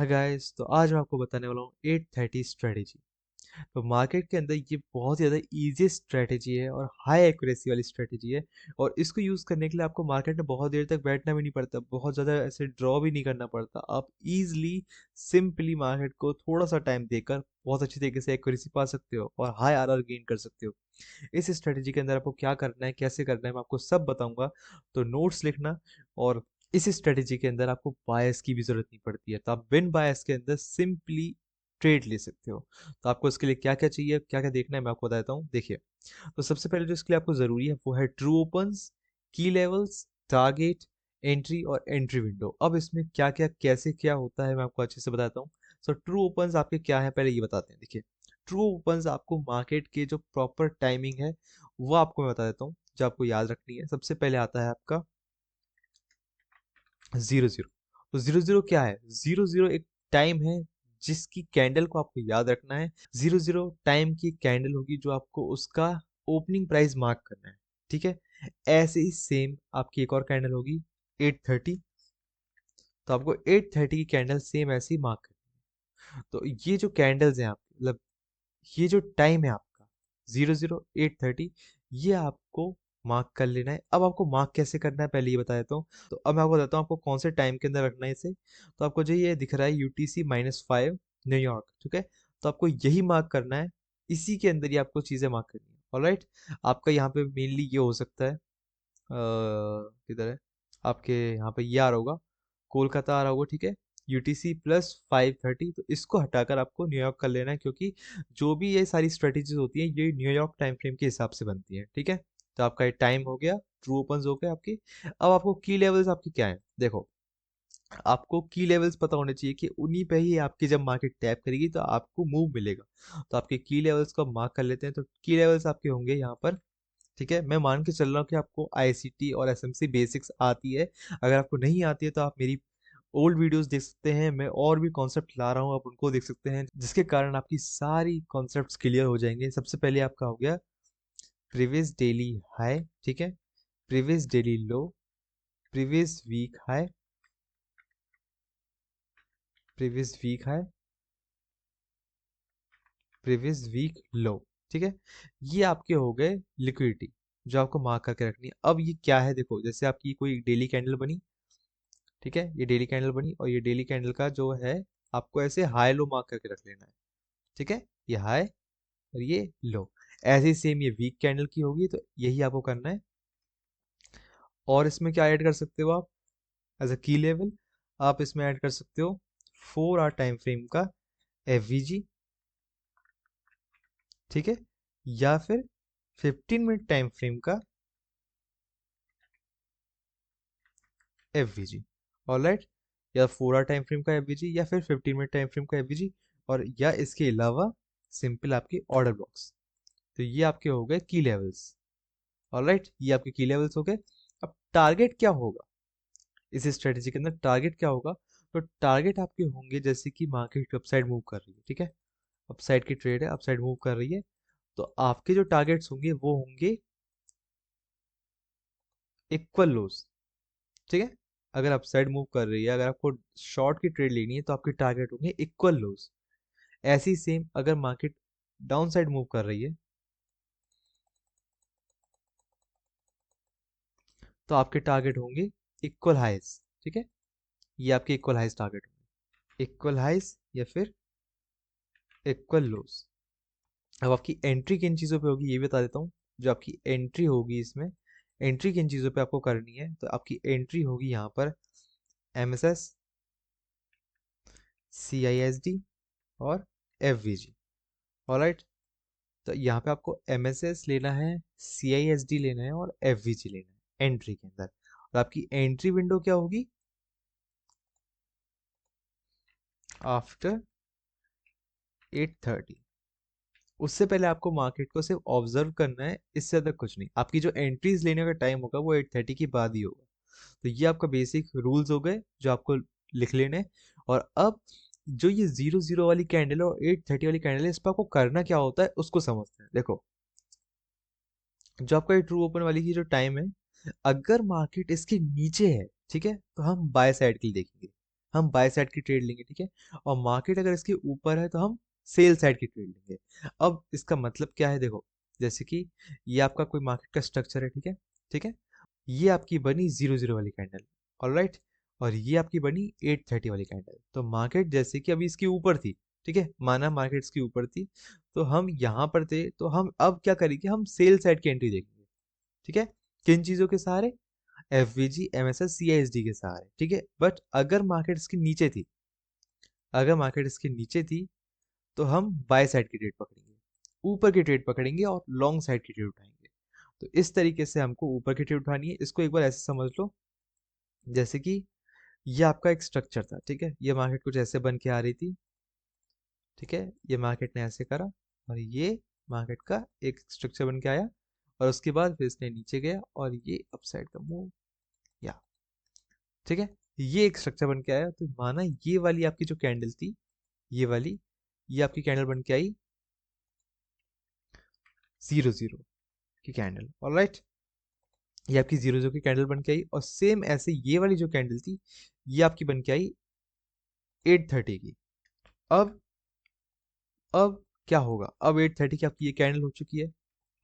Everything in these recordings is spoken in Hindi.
हाय गाइस, तो आज मैं आपको बताने वाला हूँ 830 स्ट्रेटेजी। तो मार्केट के अंदर ये बहुत ज़्यादा इजी स्ट्रेटेजी है और हाई एक्यूरेसी वाली स्ट्रेटेजी है। और इसको यूज़ करने के लिए आपको मार्केट में बहुत देर तक बैठना भी नहीं पड़ता, बहुत ज़्यादा ऐसे ड्रॉ भी नहीं करना पड़ता। आप इजीली सिंपली मार्केट को थोड़ा सा टाइम देकर बहुत अच्छी तरीके से एक्यूरेसी पा सकते हो और हाई आरआर गेन कर सकते हो। इस स्ट्रेटेजी के अंदर आपको क्या करना है, कैसे करना है, मैं आपको सब बताऊंगा। तो नोट्स लिखना। और इस स्ट्रेटेजी के अंदर आपको बायस की भी जरूरत नहीं पड़ती है, तो आप बिन बायस के अंदर सिंपली ट्रेड ले सकते हो। तो आपको इसके लिए क्या क्या चाहिए, क्या क्या देखना है, मैं आपको बताता हूँ। देखिए, तो सबसे पहले जो इसके लिए आपको ज़रूरी है वो है ट्रू ओपन्स, की लेवल्स, टारगेट, एंट्री और एंट्री विंडो। अब इसमें क्या क्या कैसे क्या होता है मैं आपको अच्छे से बताता हूँ। सो ट्रू ओपन्स आपके क्या है पहले ये बताते हैं। देखिए, ट्रू ओपन्स आपको मार्केट के जो प्रॉपर टाइमिंग है वो आपको मैं बता देता हूँ, जो आपको याद रखनी है। सबसे पहले आता है आपका 00। तो 00 क्या है? 00 एक टाइम है जिसकी कैंडल को आपको याद रखना है। 00 टाइम की कैंडल होगी जो आपको उसका ओपनिंग प्राइस मार्क करना है। ठीक है। ऐसे ही सेम आपकी एक और कैंडल होगी 830। तो आपको 830 की कैंडल सेम ऐसे ही मार्क करनी है। तो ये जो कैंडल्स हैं आपके, मतलब ये जो टाइम है आपका 00 830, ये आपको मार्क कर लेना है। अब आपको मार्क कैसे करना है पहले ये बता देता हूँ। तो अब मैं आपको बताता हूँ आपको कौन से टाइम के अंदर रखना है इसे। तो आपको जो ये दिख रहा है UTC-5 न्यूयॉर्क, ठीक है। तो आपको यही मार्क करना है, इसी के अंदर ही आपको चीज़ें मार्क करनी है। ऑलराइट। आपका यहाँ पे मेनली ये हो सकता है, किधर है आपके, यहाँ पे ये आ रहा होगा, कोलकाता आ रहा होगा, ठीक है। UTC+530, तो इसको हटाकर आपको न्यूयॉर्क कर लेना है, क्योंकि जो भी ये सारी स्ट्रेटेजीज होती हैं ये न्यूयॉर्क टाइम फ्रेम के हिसाब से बनती हैं, ठीक है। तो आपका ये टाइम हो गया, ट्रू ओपन्स हो गए आपकी। अब आपको की लेवल्स आपकी क्या है, देखो। आपको की लेवल्स पता होने चाहिए कि उन्हीं पे ही आपकी जब मार्केट टैप करेगी तो आपको मूव मिलेगा। तो आपके की लेवल्स को मार्क कर लेते हैं। तो की लेवल्स आपके होंगे यहाँ पर, ठीक है। मैं मान के चल रहा हूँ कि आपको आईसीटी और एसएमसी बेसिक्स आती है। अगर आपको नहीं आती है तो आप मेरी ओल्ड वीडियोस देख सकते हैं, मैं और भी कॉन्सेप्ट ला रहा हूँ, आप उनको देख सकते हैं, जिसके कारण आपकी सारी कॉन्सेप्ट्स क्लियर हो जाएंगे। सबसे पहले आपका हो गया प्रीवियस डेली हाई, ठीक है, previous daily low, previous week high, previous week high, previous week low, ठीक है। ये आपके हो गए लिक्विडिटी, जो आपको मार्क करके रखनी है। अब ये क्या है, देखो, जैसे आपकी कोई डेली कैंडल बनी, ठीक है, ये डेली कैंडल बनी और ये डेली कैंडल का जो है आपको ऐसे हाई लो मार्क करके रख लेना है, ठीक है। ये हाई और ये लो। ऐसे ही सेम ये वीक कैंडल की होगी, तो यही आपको करना है। और इसमें क्या ऐड कर सकते हो आप एज अ की लेवल? आप इसमें ऐड कर सकते हो 4 आवर टाइम फ्रेम का एफवीजी, ठीक है, या फिर 15 मिनट टाइम फ्रेम का एफवीजी। ऑलराइट। या 4 आवर टाइम फ्रेम का एफवीजी या फिर 15 मिनट टाइम फ्रेम का एफवीजी। और या इसके अलावा सिंपल आपके ऑर्डर ब्लॉक्स। तो ये आपके हो गए की लेवल्स। ऑलराइट, ये आपके की लेवल्स हो गए। अब टारगेट क्या होगा इस स्ट्रेटेजी के अंदर, टारगेट क्या होगा? तो टारगेट आपके होंगे जैसे कि मार्केट अपसाइड मूव कर रही है, ठीक है, अपसाइड की ट्रेड है, अपसाइड मूव कर रही है, तो आपके जो टारगेट्स होंगे वो होंगे इक्वल लोज, ठीक है। अगर अपसाइड मूव कर रही है, अगर आपको शॉर्ट की ट्रेड लेनी है तो आपके टारगेट होंगे इक्वल लोज। ऐसी सेम अगर मार्केट डाउन साइड मूव कर रही है तो आपके टारगेट होंगे इक्वल हाइज, ठीक है। ये आपके इक्वल हाइज टारगेट होंगे, इक्वल हाइज या फिर इक्वल लोज। अब आपकी एंट्री किन चीज़ों पे होगी ये भी बता देता हूँ। जो आपकी एंट्री होगी इसमें, एंट्री किन चीज़ों पे आपको करनी है, तो आपकी एंट्री होगी यहाँ पर MSS, CISD और FVG। ऑलराइट। तो यहाँ पे आपको MSS लेना है, CISD लेना है और FVG लेना है एंट्री के अंदर। और आपकी एंट्री विंडो क्या होगी? आफ्टर 830। उससे पहले आपको मार्केट को सिर्फ ऑब्जर्व करना है, इससे ज़्यादा कुछ नहीं। आपकी जो एंट्रीज लेने का टाइम होगा वो 830 के बाद ही होगा। तो ये आपका बेसिक रूल्स हो गए जो आपको लिख लेने हैं। और अब जो ये 00 वाली कैंडल और 830 वाली कैंडल है, इस पर आपको करना क्या होता है उसको समझते हैं। देखो, जो आपका ये ट्रू ओपन वाली की जो टाइम है, अगर मार्केट इसके नीचे है, ठीक है, तो हम बाय साइड के लिए देखेंगे। हम बाय साइड की ट्रेड लेंगे, ठीक है। और मार्केट अगर इसके ऊपर है तो हम सेल साइड की ट्रेड लेंगे। अब इसका मतलब क्या है, देखो जैसे कि ये आपका कोई मार्केट का स्ट्रक्चर है, ठीक है, ठीक है। ये आपकी बनी 00 वाली कैंडल, ऑलराइट। और ये आपकी बनी 830 वाली कैंडल। तो मार्केट जैसे कि अभी इसके ऊपर थी, ठीक है, माना मार्केट इसके ऊपर थी, तो हम यहाँ पर थे, तो हम अब क्या करेंगे, हम सेल साइड की एंट्री देखेंगे, ठीक है। किन चीजों के सहारे, एफवीजी, एमएसएस, सीआईएसडी के सहारे, ठीक है। बट अगर मार्केट इसके नीचे थी, अगर मार्केट इसके नीचे थी, तो हम बाय साइड की ट्रेड पकड़ेंगे, ऊपर की ट्रेड पकड़ेंगे और लॉन्ग साइड की ट्रेड उठाएंगे। तो इस तरीके से हमको ऊपर की ट्रेड उठानी है। इसको एक बार ऐसे समझ लो, जैसे कि ये आपका एक स्ट्रक्चर था, ठीक है। ये मार्केट कुछ ऐसे बन के आ रही थी, ठीक है। ये मार्केट ने ऐसे करा और ये मार्केट का एक स्ट्रक्चर बन के आया, और उसके बाद फिर इसने नीचे गया और ये अपसाइड का मूव, या ठीक है, ये एक स्ट्रक्चर बन के आया। तो माना ये वाली आपकी जो कैंडल थी, ये वाली, ये आपकी कैंडल बन के आई 00 की कैंडल, ऑलराइट। ये आपकी 00 की कैंडल बन के आई, और सेम ऐसे ये वाली जो कैंडल थी, ये आपकी बन के आई 830 की। अब अब क्या होगा, अब 830 की आपकी ये कैंडल हो चुकी है,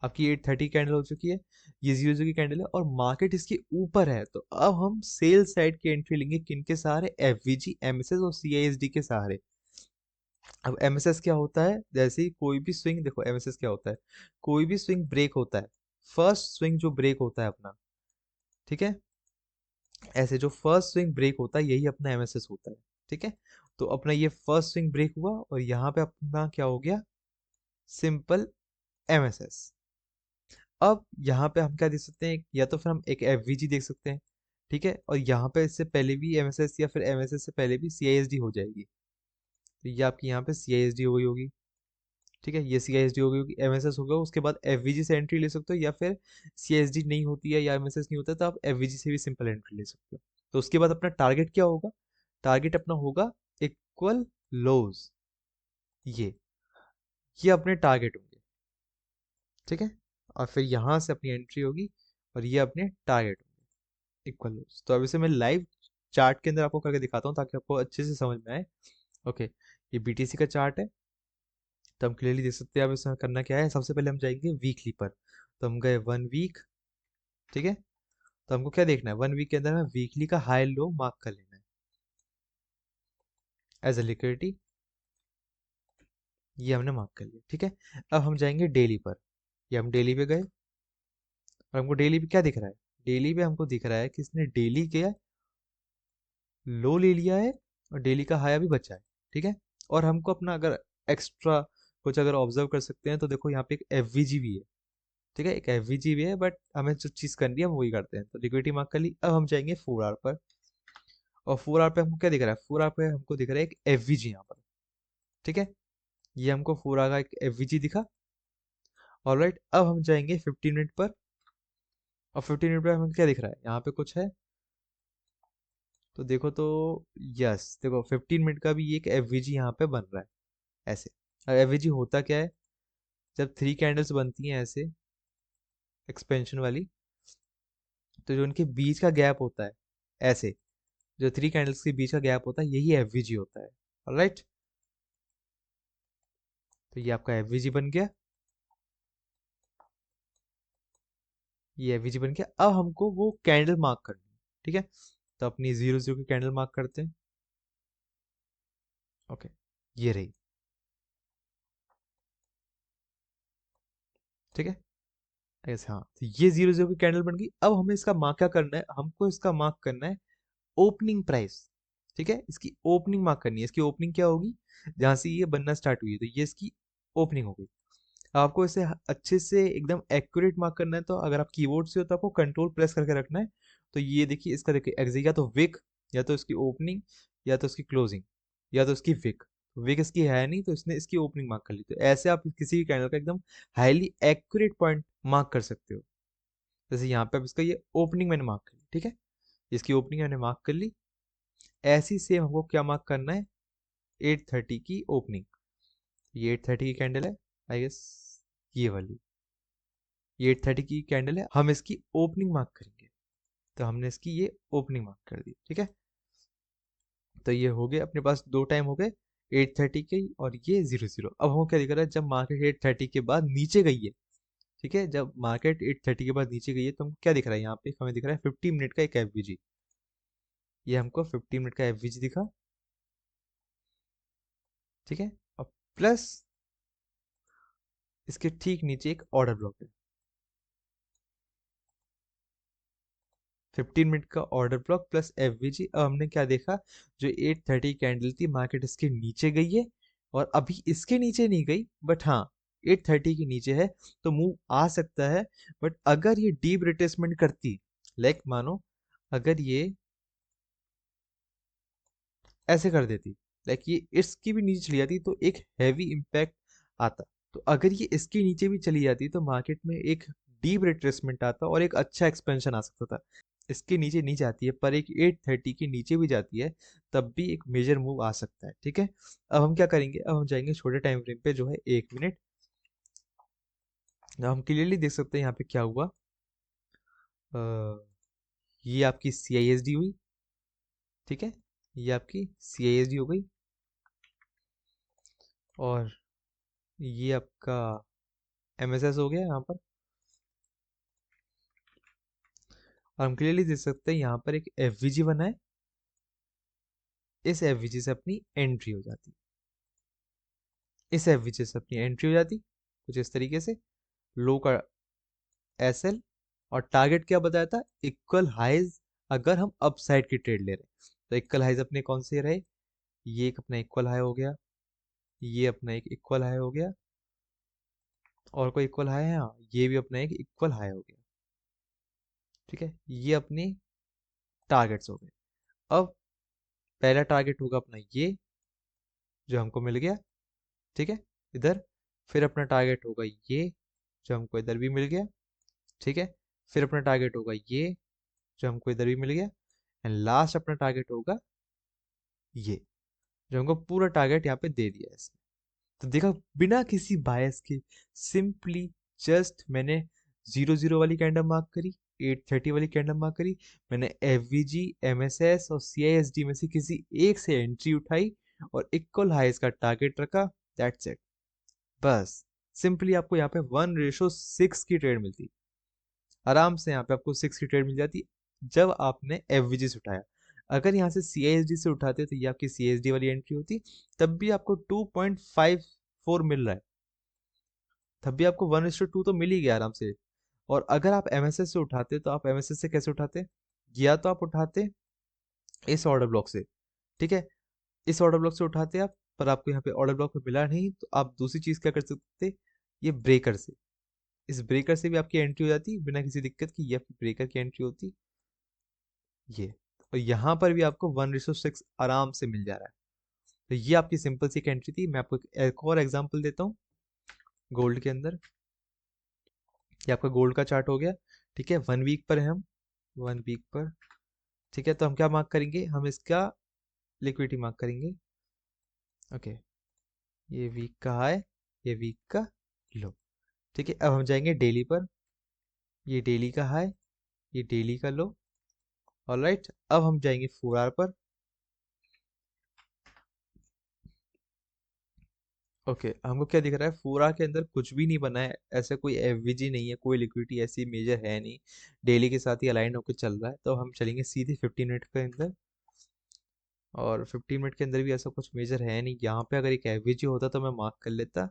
आपकी 830 कैंडल हो चुकी है, ये 00 की कैंडल है, और मार्केट इसके ऊपर है। तो अब हम सेल साइड की एंट्री लेंगे, किनके सहारे, एफवीजी, एमएसएस और सीआईएसडी के सहारे। अब एमएसएस क्या होता है, जैसे ही कोई भी स्विंग, देखो एमएसएस क्या होता है, कोई भी स्विंग ब्रेक होता है, फर्स्ट स्विंग जो ब्रेक होता है अपना, ठीक है, ऐसे जो फर्स्ट स्विंग ब्रेक होता है यही अपना एमएसएस होता है, ठीक है। तो अपना ये फर्स्ट स्विंग ब्रेक हुआ और यहाँ पे अपना क्या हो गया, सिंपल एमएसएस। अब यहाँ पे हम क्या देख सकते हैं, या तो फिर हम एक एफवीजी देख सकते हैं, ठीक है। और यहाँ पे इससे पहले भी एमएसएस या फिर एमएसएस से पहले भी सीआईएसडी हो जाएगी। तो ये आपकी यहाँ पे सीआईएसडी हो गई होगी, ठीक है। ये सीआईएसडी हो गई होगी, एमएसएस होगा, उसके बाद एफवीजी से एंट्री ले सकते हो, या फिर सीआईएसडी नहीं होती है या एमएसएस नहीं होता है, तो आप एफवीजी से भी सिंपल एंट्री ले सकते हो। तो उसके बाद अपना टारगेट क्या होगा, टारगेट अपना होगा इक्वल लोज, ये ये अपने टारगेट होंगे, ठीक है। और फिर यहाँ से अपनी एंट्री होगी और ये अपने टारगेट होंगे, इक्वल लोज। तो अब इसे मैं लाइव चार्ट के अंदर आपको करके दिखाता हूँ ताकि आपको अच्छे से समझ में आए। ओके, ये बीटीसी का चार्ट है, तो हम क्लियरली देख सकते हैं। अब इसमें करना क्या है, सबसे पहले हम जाएंगे वीकली पर। तो हम गए 1 वीक, ठीक है। तो हमको क्या देखना है, 1 वीक के अंदर हमें वीकली का हाई लो मार्क कर लेना है एज ए लिक्विडिटी, ये हमने मार्क कर लिया, ठीक है। अब हम जाएंगे डेली पर, ये हम डेली पे गए, और हमको डेली पे क्या दिख रहा है, डेली पे हमको दिख रहा है कि इसने डेली के लो ले लिया है और डेली का हाई अभी बचा है, ठीक है। और हमको अपना अगर एक्स्ट्रा कुछ अगर ऑब्जर्व कर सकते हैं, तो देखो यहाँ पे एक एफवीजी भी है, ठीक है, एक एफवीजी भी है, बट हमें जो चीज करनी है हम वही करते हैं। तो लिक्विडिटी मार्क कर ली। अब हम जाएंगे 4 आवर पर, और 4 आवर पे हमको क्या दिख रहा है, 4 आवर पे हमको दिख रहा है एक एफवीजी यहाँ पर, ठीक है। ये हमको 4 आवर का एक एफवीजी दिखा, ऑलराइट। अब हम जाएंगे 15 मिनट पर, और 15 मिनट पर हमें क्या दिख रहा है, यहाँ पे कुछ है, तो देखो तो, यस देखो 15 मिनट का भी एक एफवीजी यहाँ पे बन रहा है ऐसे। अब एफवीजी होता क्या है, जब 3 कैंडल्स बनती हैं ऐसे एक्सपेंशन वाली, तो जो उनके बीच का गैप होता है ऐसे, जो 3 कैंडल्स के बीच का गैप होता है यही एफवीजी होता है, ऑलराइट। तो ये आपका एफवीजी बन गया, ये एफवीजी बन गया। अब हमको वो कैंडल मार्क करनी है, ठीक है। तो अपनी 00 की कैंडल मार्क करते हैं, ओके, ये रही, ठीक है, ऐसे, हाँ। तो ये 00 की कैंडल बन गई। अब हमें इसका मार्क क्या करना है, हमको इसका मार्क करना है ओपनिंग प्राइस, ठीक है। इसकी ओपनिंग मार्क करनी है। इसकी ओपनिंग क्या होगी, जहां से ये बनना स्टार्ट हुई है, तो ये इसकी ओपनिंग हो गई। आपको इसे अच्छे से एकदम एक्यूरेट मार्क करना है, तो अगर आप कीबोर्ड से हो तो आपको कंट्रोल प्रेस करके रखना है। तो ये देखिए, इसका देखिए एग्जिट, या तो विक, या तो इसकी ओपनिंग, या तो इसकी क्लोजिंग, या तो इसकी विक। विक इसकी है नहीं, तो इसने इसकी ओपनिंग मार्क कर ली। तो ऐसे आप किसी भी कैंडल का एकदम हाईली एक्यूरेट पॉइंट मार्क कर सकते हो। जैसे यहाँ पे अब इसका ये ओपनिंग मैंने मार्क कर ली, ठीक है, इसकी ओपनिंग मैंने मार्क कर ली। ऐसी सेम हमको क्या मार्क करना है, 830 की ओपनिंग। ये 830 की कैंडल है, आई गेस ये वाली, ये 830 की कैंडल है, हम इसकी ओपनिंग मार्क करेंगे। तो हमने इसकी ये ओपनिंग मार्क कर दी, ठीक है। तो ये हो गए अपने पास दो टाइम हो गए, 8:30 के और ये 00। अब हमको क्या दिख रहा है, जब मार्केट 8:30 के बाद नीचे गई है, ठीक है, जब मार्केट 8:30 के बाद नीचे गई है तो हमको क्या दिख रहा है, यहाँ पे हमें दिख रहा है 50 मिनट का एक एफवीजी। ये हमको 50 मिनट का एफवीजी दिखा, ठीक है। और प्लस इसके ठीक नीचे एक ऑर्डर ब्लॉक है, 15 मिनट का ऑर्डर ब्लॉक प्लस एफवीजी। अब हमने क्या देखा, जो 8:30 कैंडल थी मार्केट इसके नीचे गई है, और अभी इसके नीचे नहीं गई, बट हाँ 8:30 के नीचे है, तो मूव आ सकता है। बट अगर ये डीप रिट्रेसमेंट करती, लाइक मानो अगर ये ऐसे कर देती, लाइक ये इसकी भी नीचे चली जाती, तो एक हैवी इम्पैक्ट आता। तो अगर ये इसके नीचे भी चली जाती तो मार्केट में एक डीप रिट्रेसमेंट आता और एक अच्छा एक्सपेंशन आ सकता था। इसके नीचे नहीं जाती है, पर एक 8:30 के नीचे भी जाती है, तब भी एक मेजर मूव आ सकता है, ठीक है। अब हम क्या करेंगे, अब हम जाएंगे छोटे टाइम फ्रेम पे, जो है 1 मिनट। अब हम क्लियरली देख सकते हैं यहाँ पे क्या हुआ। अ, ये आपकी CISD हुई, ठीक है, ये आपकी CISD हो गई, और ये आपका MSS हो गया यहाँ पर। और हम क्लियरली देख सकते हैं यहाँ पर एक FVG बना है, इस FVG से अपनी एंट्री हो जाती, इस FVG से अपनी एंट्री हो जाती कुछ इस तरीके से, लो का SL, और टारगेट क्या बताया था, इक्वल हाइज। अगर हम अपसाइड की ट्रेड ले रहे हैं तो इक्वल हाइज अपने कौन से रहे, ये एक अपना इक्वल हाई हो गया, ये अपना एक इक्वल हाई हो गया, और कोई इक्वल हाई है, हाँ ये भी अपना एक इक्वल हाई हो गया, ठीक है। ये अपने टारगेट्स हो गए। अब पहला टारगेट होगा अपना ये, जो हमको मिल गया, ठीक है, इधर। फिर अपना टारगेट होगा ये, जो हमको इधर भी मिल गया, ठीक है। फिर अपना टारगेट होगा ये, जो हमको इधर भी मिल गया, एंड लास्ट अपना टारगेट होगा ये, जो हमको पूरा टारगेट यहाँ पे दे दिया है इसने। तो देखा, बिना किसी बायस के, सिंपली जस्ट मैंने 00 वाली कैंडल मार्क करी, 8:30 वाली कैंडल मार्क करी, मैंने FVG, MSS और CISD में से किसी एक से एंट्री उठाई और इक्वल हाइज का टारगेट रखा, दैट्स इट। बस सिंपली आपको यहाँ पे 1:6 की ट्रेड मिलती, आराम से यहाँ पे आपको 6 की ट्रेड मिल जाती, जब आपने FVG से उठाया। अगर यहाँ से CISD से उठाते तो ये आपकी CISD वाली एंट्री होती, तब भी आपको 2.54 मिल रहा है, तब भी आपको 1:2 तो मिल ही गया आराम से। और अगर आप MSS से उठाते तो आप MSS से कैसे उठाते, या तो आप उठाते इस ऑर्डर ब्लॉक से, ठीक है, इस ऑर्डर ब्लॉक से उठाते आप, पर आपको यहाँ पे ऑर्डर ब्लॉक में मिला नहीं, तो आप दूसरी चीज क्या कर सकते, ये ब्रेकर से, इस ब्रेकर से भी आपकी एंट्री हो जाती बिना किसी दिक्कत की, ये आपकी ब्रेकर की एंट्री होती ये। और यहाँ पर भी आपको 1:6 आराम से मिल जा रहा है। तो ये आपकी सिंपल सी एंट्री थी। मैं आपको एक और एग्जांपल देता हूँ गोल्ड के अंदर। ये आपका गोल्ड का चार्ट हो गया, ठीक है, 1 वीक पर है हम, 1 वीक पर, ठीक है। तो हम क्या मार्क करेंगे, हम इसका लिक्विडिटी मार्क करेंगे, ओके। ये वीक का हाई, ये वीक का लो, ठीक है। अब हम जाएंगे डेली पर, ये डेली का हाई, ये डेली का लो, ऑलराइट। अब हम जाएंगे 4 आवर पर, ओके। हमको क्या दिख रहा है, 4 आवर के अंदर कुछ भी नहीं बना है, ऐसा कोई एफवीजी नहीं है, कोई लिक्विडिटी ऐसी मेजर है नहीं, डेली के साथ ही अलाइन होकर चल रहा है। तो हम चलेंगे सीधे 15 मिनट के अंदर, और 15 मिनट के अंदर भी ऐसा कुछ मेजर है नहीं। यहाँ पे अगर एक एफवीजी होता तो मैं मार्क कर लेता,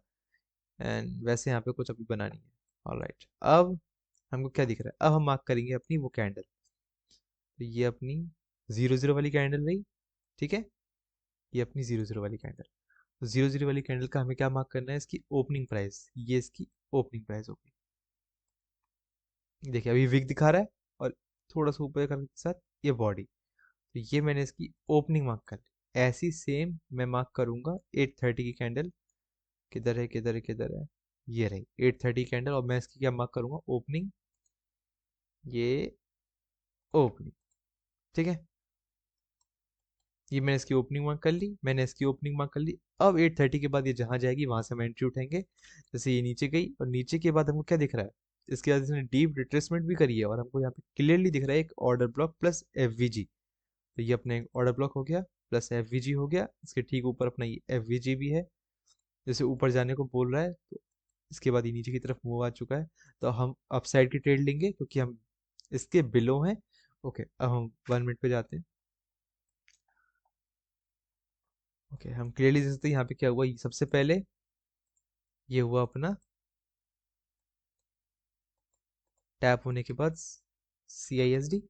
एंड वैसे यहाँ पे कुछ अभी बना नहीं है, ऑलराइट। अब हमको क्या दिख रहा है, अब हम मार्क करेंगे अपनी वो कैंडल, तो ये अपनी 00 वाली कैंडल रही, ठीक है, ये अपनी 00 वाली कैंडल। तो 00 वाली कैंडल का हमें क्या मार्क करना है, इसकी ओपनिंग प्राइस, ये इसकी ओपनिंग प्राइस होगी। देखिए अभी विक दिखा रहा है, और थोड़ा सा ऊपर करने के साथ ये बॉडी, तो ये मैंने इसकी ओपनिंग मार्क कर ली। ऐसी सेम मैं मार्क करूंगा 8:30 की कैंडल, किधर है किधर है किधर है, ये रही 8:30 कैंडल, और मैं इसकी क्या मार्क करूंगा, ओपनिंग, ये ओपनिंग, ठीक है। ये मैंने इसकी ओपनिंग मार्क कर ली, मैंने इसकी ओपनिंग मार्क कर ली। अब 8:30 के बाद ये जहां जाएगी वहां से हम एंट्री उठाएंगे। जैसे ये नीचे गई, और नीचे के बाद हमको क्या दिख रहा है, इसके बाद इसने डीप रिट्रेसमेंट भी करी है, और हमको यहाँ पे क्लियरली दिख रहा है एक ऑर्डर ब्लॉक प्लस FVG। तो ये अपने ऑर्डर ब्लॉक हो गया, प्लस एफ वी जी हो गया। इसके ठीक ऊपर अपना ये एफ वी जी भी है, जैसे ऊपर जाने को बोल रहा है, तो इसके बाद ये नीचे की तरफ मूव आ चुका है। तो हम अप साइड की ट्रेड लेंगे क्योंकि हम इसके बिलो हैं। ओके, अब हम 1 मिनट पे जाते हैं। ओके, हम क्लियरली देख सकते हैं यहाँ पे क्या हुआ। सबसे पहले ये हुआ अपना टैप होने के बाद सी आई एस डी,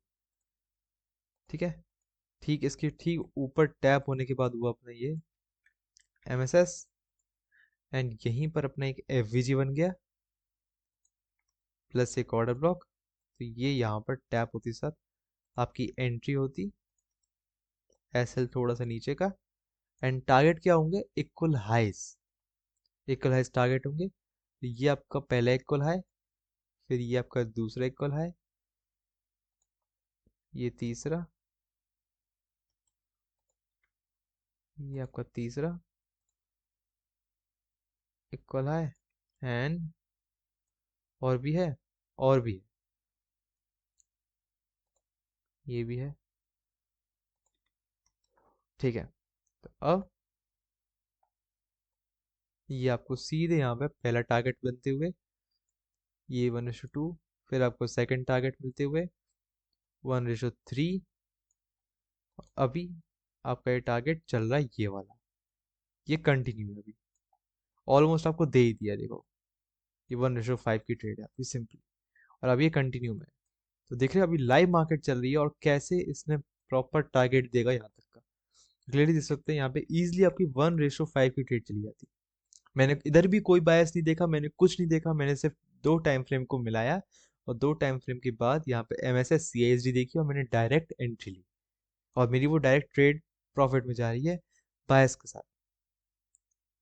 ठीक है। ठीक इसके ठीक ऊपर टैप होने के बाद हुआ अपना ये एम एस एस, एंड यहीं पर अपना एक एफ वी जी बन गया प्लस एक ऑर्डर ब्लॉक। तो ये यहाँ पर टैप होती साथ आपकी एंट्री होती, एस एल थोड़ा सा नीचे का। एंड टारगेट क्या होंगे, equal highs. Equal highs target होंगे। तो ये आपका पहला इक्वल हाई, फिर ये आपका दूसरा इक्वल हाई, ये तीसरा, ये आपका तीसरा इक्वल हाई, एंड और भी है, और भी है, ये भी है, ठीक है। तो अब ये आपको सीधे यहाँ पे पहला टारगेट बनते हुए ये 1:2, फिर आपको सेकंड टारगेट मिलते हुए 1:3। अभी आपका ये टारगेट चल रहा है ये वाला, ये कंटिन्यू है अभी, ऑलमोस्ट आपको दे ही दिया। देखो ये 1:5 की ट्रेड है आपकी सिंपली, और अभी ये कंटिन्यू में है। तो देख रहे हो अभी लाइव मार्केट चल रही है और कैसे इसने प्रॉपर टारगेट देगा यहाँ तक का। क्लियरली देख सकते हैं यहाँ पे इजिली आपकी 1:5 की ट्रेड चली जाती। मैंने इधर भी कोई बायस नहीं देखा, मैंने कुछ नहीं देखा, मैंने सिर्फ दो टाइम फ्रेम को मिलाया, और दो टाइम फ्रेम के बाद यहाँ पे M S S C I S D देखी और मैंने डायरेक्ट एंट्री ली, और मेरी वो डायरेक्ट ट्रेड प्रॉफिट में जा रही है बायस के साथ।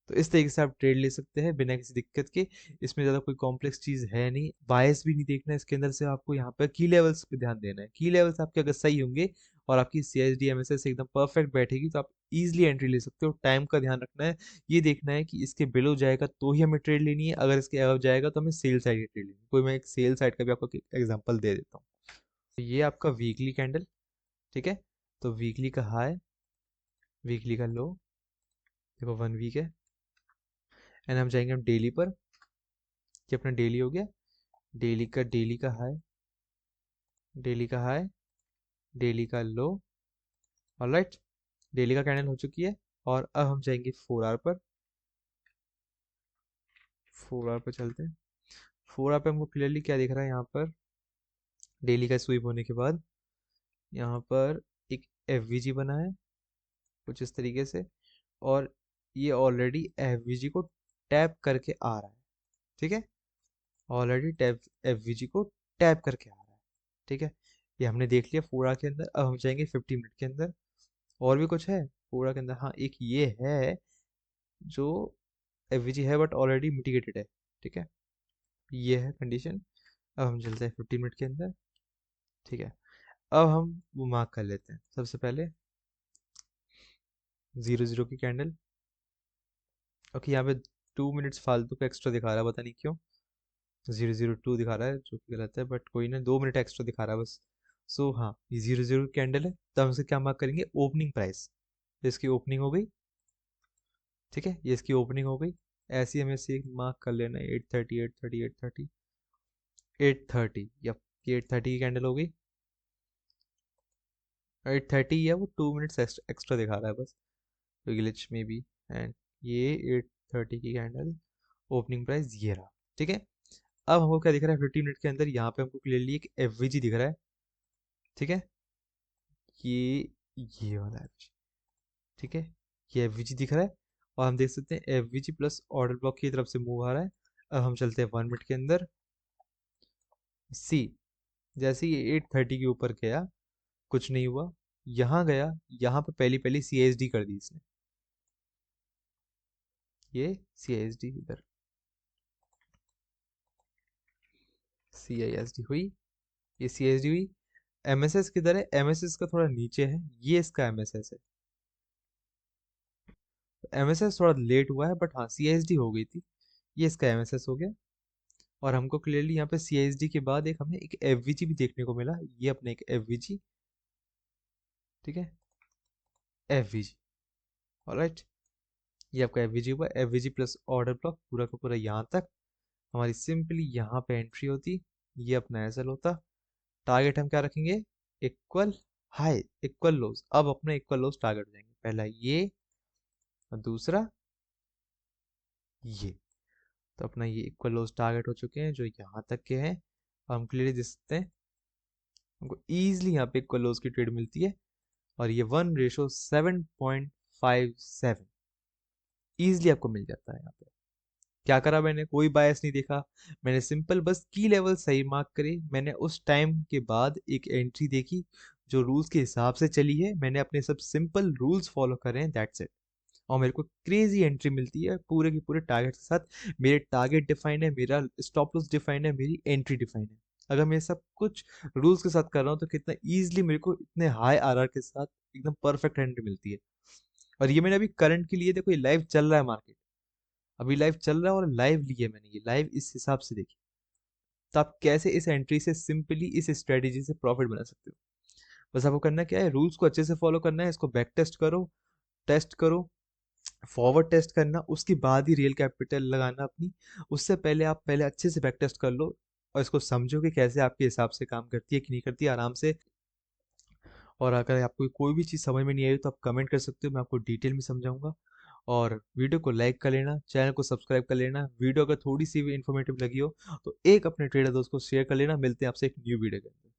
तो इस तरीके से आप ट्रेड ले सकते हैं बिना किसी दिक्कत के। इसमें ज़्यादा कोई कॉम्प्लेक्स चीज़ है नहीं, बायस भी नहीं देखना है इसके अंदर। से आपको यहाँ पर की लेवल्स पे ध्यान देना है। की लेवल्स आपके अगर सही होंगे और आपकी C S D M S S एकदम परफेक्ट बैठेगी तो आप इजिली एंट्री ले सकते हो। टाइम का ध्यान रखना है, ये देखना है कि इसके बिलो जाएगा तो ही हमें ट्रेड लेनी है, अगर इसके अबव जाएगा तो हमें सेल साइड की ट्रेड लेनी है। कोई मैं एक सेल साइड का भी आपको एग्जांपल दे देता हूँ। तो ये आपका वीकली कैंडल, ठीक है। तो वीकली का हाई, वीकली का लो, देखो 1 वीक है। एंड हम जाएंगे हम डेली पर, कि अपना डेली हो गया। डेली का हाई, डेली का हाई, डेली का लो, ऑलराइट। डेली का कैंडल हो चुकी है। और अब हम जाएंगे 4 आवर पर। 4 आवर पर चलते हैं। 4 आवर पे हमको क्लियरली क्या दिख रहा है यहाँ पर, डेली का स्वीप होने के बाद यहाँ पर एक एफ वी जी बना है कुछ इस तरीके से, और ये ऑलरेडी एफ वी जी को टैप करके आ रहा है, ठीक है। ऑलरेडी टैप एफ वी जी को टैप करके आ रहा है, ठीक है। ये हमने देख लिया 4 आवर के अंदर। अब हम जाएंगे 50 मिनट के अंदर। और भी कुछ है 4 आवर के अंदर, हाँ एक ये है जो एफवीजी है बट ऑलरेडी मिटिगेटेड है, ठीक है। ये है कंडीशन। अब हम चलते हैं 50 मिनट के अंदर, ठीक है। अब हम वो मार्क कर लेते हैं। सबसे पहले 0 0 की कैंडल। ओके, यहाँ पे 2 मिनट्स फालतू का एक्स्ट्रा दिखा रहा है, पता नहीं क्यों। 0 0 2 दिखा रहा है जो कि गलत है, बट कोई ना, 2 मिनट एक्स्ट्रा दिखा रहा है बस। सो हाँ, ये 0 0 की कैंडल है। तो हम इसे क्या मार्क करेंगे, ओपनिंग प्राइस। इसकी ओपनिंग हो गई, ठीक है। ये इसकी ओपनिंग हो गई। ऐसे ही हमें इसे मार्क कर लेना है 8:30 8:30 8:30 8:30। यप, ये 8:30 की कैंडल हो गई। 8:30 है, वो 2 मिनट्स एक्स्ट्रा दिखा रहा है बस, ग्लिच में भी। एंड ये 8:30 की कैंडल ओपनिंग प्राइस ये रहा, ठीक है। अब हमको क्या दिख रहा है 50 मिनट के अंदर, यहाँ पे हमको क्लियरली एक एफवीजी दिख रहा है, ठीक है। ये वाला है, ठीक है। ये एफवीजी दिख रहा है, और हम देख सकते हैं एफवीजी प्लस ऑर्डर ब्लॉक की तरफ से मूव आ रहा है। अब हम चलते हैं 1 मिनट के अंदर। सी, जैसे ही 8:30 के ऊपर गया कुछ नहीं हुआ, यहाँ गया, यहाँ पे पहली पहली सी एस डी कर दी इसने। ये सी एस डी इधर, सी आई एस डी हुई, ये सी एस डी हुई। एम एस एस किधर है, एम एस एस का थोड़ा नीचे है, ये इसका एम एस एस है। एम एस एस थोड़ा लेट हुआ है, बट हाँ सी एस डी हो गई थी, ये इसका एम एस एस हो गया। और हमको क्लियरली यहाँ पे सी एस डी के बाद एक हमें एक एफ वी जी भी देखने को मिला, ये अपने एक एफ वी जी, ठीक है। FVG। ऑलराइट, ये आपका FVG हुआ, FVG प्लस ऑर्डर ब्लॉक पूरा का पूरा यहाँ तक। हमारी सिंपली यहाँ पे एंट्री होती, ये अपना एसएल होता। टारगेट हम क्या रखेंगे, इक्वल हाई इक्वल लोज। अब अपने इक्वल लोज टारगेट हो जाएंगे, पहला ये और दूसरा ये। तो अपना ये इक्वल लोज टारगेट हो चुके हैं जो यहाँ तक के हैं। और हम क्लियरली देख सकते हैं हमको ईजिली यहाँ पे इक्वल लोज की ट्रेड मिलती है। और ये 1:7.57 ईजिली आपको मिल जाता है यहाँ पे। क्या करा मैंने, कोई बायस नहीं देखा, मैंने सिंपल बस की लेवल सही मार्क करे। मैंने उस टाइम के बाद एक एंट्री देखी जो रूल्स के हिसाब से चली है, मैंने अपने सब सिंपल रूल्स फॉलो करे हैं, दैट्स इट। और मेरे को क्रेजी एंट्री मिलती है पूरे के पूरे टारगेट के साथ। मेरे टारगेट डिफाइंड है, मेरा स्टॉप लॉस डिफाइंड है, मेरी एंट्री डिफाइंड है। अगर मैं सब कुछ रूल्स के साथ कर रहा हूँ तो कितना इजीली मेरे को इतने हाई आरआर के साथ एकदम परफेक्ट एंट्री मिलती है। और ये मैंने अभी करंट के लिए, देखो ये लाइव चल रहा है मार्केट, अभी लाइव चल रहा है और लाइव ली है मैंने, ये लाइव इस हिसाब से देखी। तो आप कैसे इस एंट्री से सिंपली इस स्ट्रेटेजी से प्रॉफिट बना सकते हो। बस आपको करना क्या है, रूल्स को अच्छे से फॉलो करना है, इसको बैक टेस्ट करो, फॉरवर्ड टेस्ट करना, उसके बाद ही रियल कैपिटल लगाना अपनी। उससे पहले आप पहले अच्छे से बैक टेस्ट कर लो और इसको समझो कि कैसे आपके हिसाब से काम करती है कि नहीं करती है, आराम से। और अगर आपको कोई भी चीज़ समझ में नहीं आई तो आप कमेंट कर सकते हो, मैं आपको डिटेल में समझाऊंगा। और वीडियो को लाइक कर लेना, चैनल को सब्सक्राइब कर लेना। वीडियो अगर थोड़ी सी भी इन्फॉर्मेटिव लगी हो तो एक अपने ट्रेडर दोस्त को शेयर कर लेना। मिलते हैं आपसे एक न्यू वीडियो के अंदर।